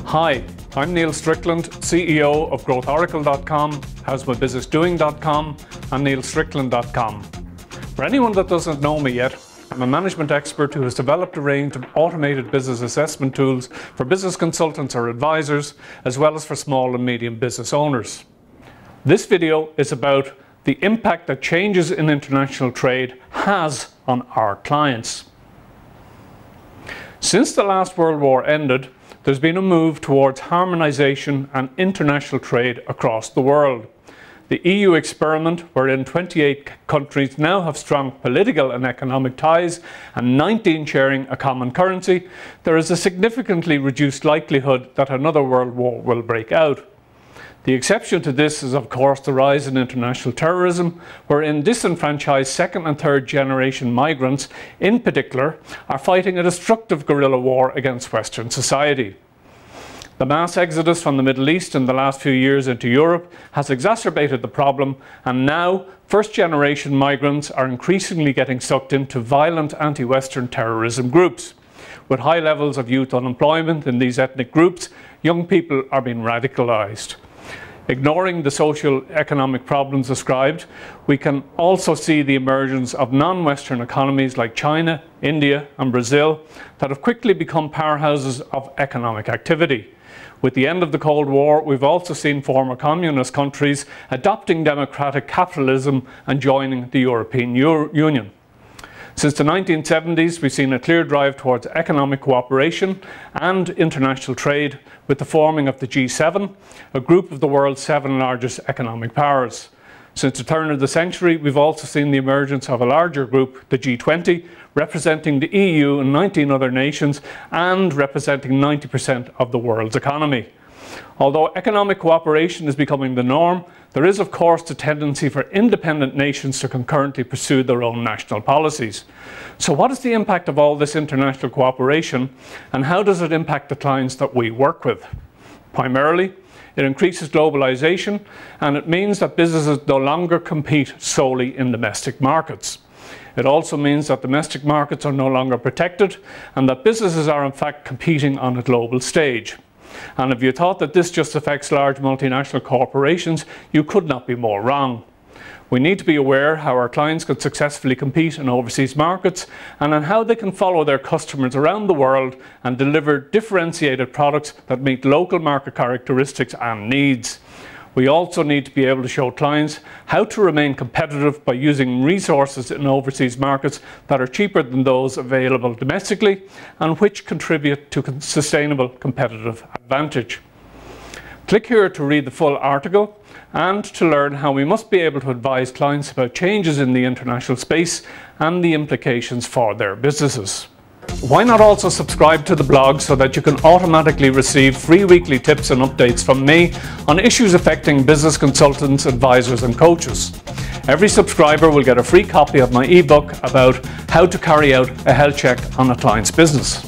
Hi, I'm Niall Strickland, CEO of GrowthOracle.com, HowsMyBusinessDoing.com and NiallStrickland.com. For anyone that doesn't know me yet, I'm a management expert who has developed a range of automated business assessment tools for business consultants or advisors, as well as for small and medium business owners. This video is about the impact that changes in international trade has on our clients. Since the last World War ended, there's been a move towards harmonization and international trade across the world. The EU experiment, wherein 28 countries now have strong political and economic ties and 19 sharing a common currency, there is a significantly reduced likelihood that another world war will break out. The exception to this is, of course, the rise in international terrorism, wherein disenfranchised second and third generation migrants, in particular, are fighting a destructive guerrilla war against Western society. The mass exodus from the Middle East in the last few years into Europe has exacerbated the problem, and now first-generation migrants are increasingly getting sucked into violent anti-Western terrorism groups. With high levels of youth unemployment in these ethnic groups, young people are being radicalized. Ignoring the socio-economic problems described, we can also see the emergence of non-Western economies like China, India and Brazil that have quickly become powerhouses of economic activity. With the end of the Cold War, we've also seen former communist countries adopting democratic capitalism and joining the European Union. Since the 1970s, we've seen a clear drive towards economic cooperation and international trade with the forming of the G7, a group of the world's 7 largest economic powers. Since the turn of the century, we've also seen the emergence of a larger group, the G20, representing the EU and 19 other nations and representing 90% of the world's economy. Although economic cooperation is becoming the norm, there is of course the tendency for independent nations to concurrently pursue their own national policies. So what is the impact of all this international cooperation, and how does it impact the clients that we work with? Primarily, it increases globalization, and it means that businesses no longer compete solely in domestic markets. It also means that domestic markets are no longer protected and that businesses are in fact competing on a global stage. And if you thought that this just affects large multinational corporations, you could not be more wrong. We need to be aware how our clients can successfully compete in overseas markets and on how they can follow their customers around the world and deliver differentiated products that meet local market characteristics and needs. We also need to be able to show clients how to remain competitive by using resources in overseas markets that are cheaper than those available domestically and which contribute to sustainable competitive advantage. Click here to read the full article and to learn how we must be able to advise clients about changes in the international space and the implications for their businesses. Why not also subscribe to the blog so that you can automatically receive free weekly tips and updates from me on issues affecting business consultants, advisors and coaches. Every subscriber will get a free copy of my ebook about how to carry out a health check on a client's business.